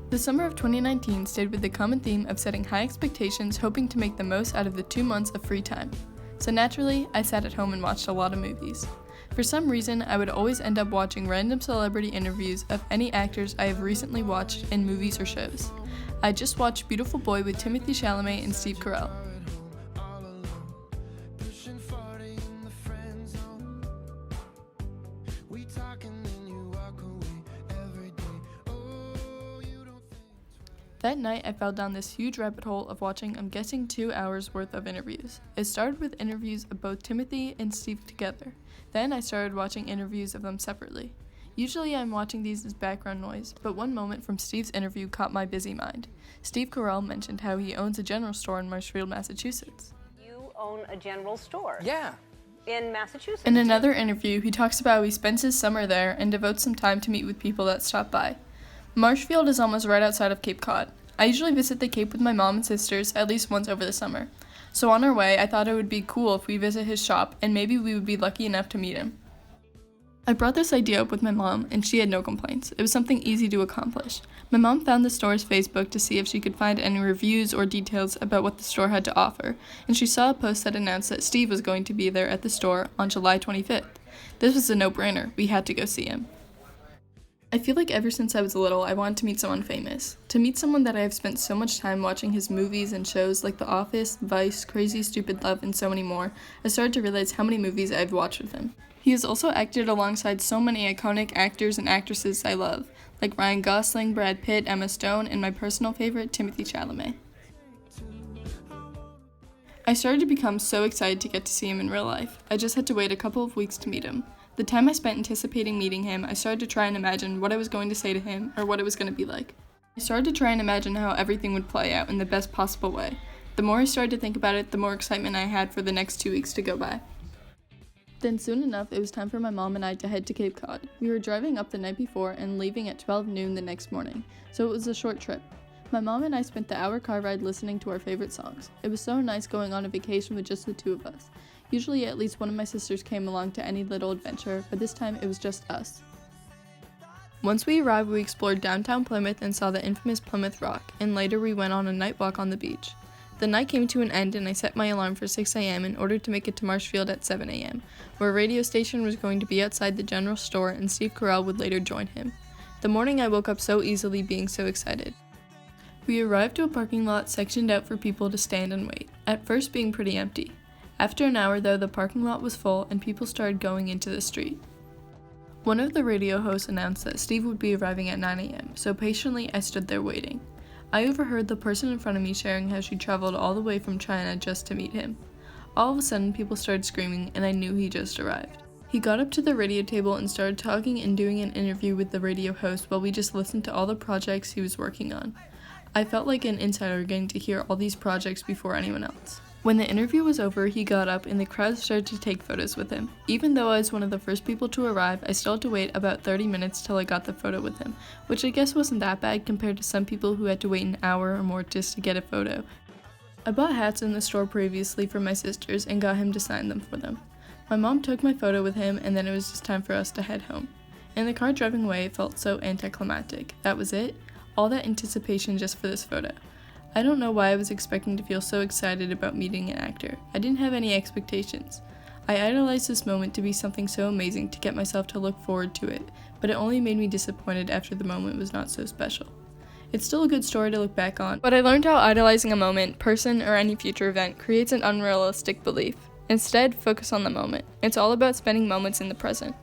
The summer of 2019 stayed with the common theme of setting high expectations, hoping to make the most out of the 2 months of free time. So naturally, I sat at home and watched a lot of movies. For some reason, I would always end up watching random celebrity interviews of any actors I have recently watched in movies or shows. I just watched Beautiful Boy with Timothée Chalamet and Steve Carell. That night, I fell down this huge rabbit hole of watching, I'm guessing, 2 hours worth of interviews. It started with interviews of both Timothy and Steve together. Then I started watching interviews of them separately. Usually I'm watching these as background noise, but one moment from Steve's interview caught my busy mind. Steve Carell mentioned how he owns a general store in Marshfield, Massachusetts. You own a general store? Yeah. In Massachusetts? In another interview, he talks about how he spends his summer there and devotes some time to meet with people that stop by. Marshfield is almost right outside of Cape Cod. I usually visit the Cape with my mom and sisters at least once over the summer. So on our way, I thought it would be cool if we visit his shop and maybe we would be lucky enough to meet him. I brought this idea up with my mom and she had no complaints. It was something easy to accomplish. My mom found the store's Facebook to see if she could find any reviews or details about what the store had to offer, and she saw a post that announced that Steve was going to be there at the store on July 25th. This was a no-brainer. We had to go see him. I feel like ever since I was little, I wanted to meet someone famous. To meet someone that I have spent so much time watching his movies and shows like The Office, Vice, Crazy Stupid Love, and so many more, I started to realize how many movies I've watched with him. He has also acted alongside so many iconic actors and actresses I love, like Ryan Gosling, Brad Pitt, Emma Stone, and my personal favorite, Timothée Chalamet. I started to become so excited to get to see him in real life. I just had to wait a couple of weeks to meet him. The time I spent anticipating meeting him, I started to try and imagine what I was going to say to him or what it was going to be like. I started to try and imagine how everything would play out in the best possible way. The more I started to think about it, the more excitement I had for the next 2 weeks to go by. Then soon enough, it was time for my mom and I to head to Cape Cod. We were driving up the night before and leaving at 12 noon the next morning, so it was a short trip. My mom and I spent the hour car ride listening to our favorite songs. It was so nice going on a vacation with just the two of us. Usually at least one of my sisters came along to any little adventure, but this time it was just us. Once we arrived, we explored downtown Plymouth and saw the infamous Plymouth Rock, and later we went on a night walk on the beach. The night came to an end and I set my alarm for 6 a.m. in order to make it to Marshfield at 7 a.m., where a radio station was going to be outside the general store and Steve Carell would later join him. The morning I woke up so easily, being so excited. We arrived to a parking lot sectioned out for people to stand and wait, at first being pretty empty. After an hour though, the parking lot was full and people started going into the street. One of the radio hosts announced that Steve would be arriving at 9 a.m., so patiently I stood there waiting. I overheard the person in front of me sharing how she traveled all the way from China just to meet him. All of a sudden people started screaming and I knew he just arrived. He got up to the radio table and started talking and doing an interview with the radio host while we just listened to all the projects he was working on. I felt like an insider getting to hear all these projects before anyone else. When the interview was over, he got up and the crowd started to take photos with him. Even though I was one of the first people to arrive, I still had to wait about 30 minutes till I got the photo with him, which I guess wasn't that bad compared to some people who had to wait an hour or more just to get a photo. I bought hats in the store previously for my sisters and got him to sign them for them. My mom took my photo with him and then it was just time for us to head home. In the car driving away, it felt so anticlimactic. That was it? All that anticipation just for this photo. I don't know why I was expecting to feel so excited about meeting an actor. I didn't have any expectations. I idolized this moment to be something so amazing to get myself to look forward to it, but it only made me disappointed after the moment was not so special. It's still a good story to look back on, but I learned how idolizing a moment, person, or any future event creates an unrealistic belief. Instead, focus on the moment. It's all about spending moments in the present.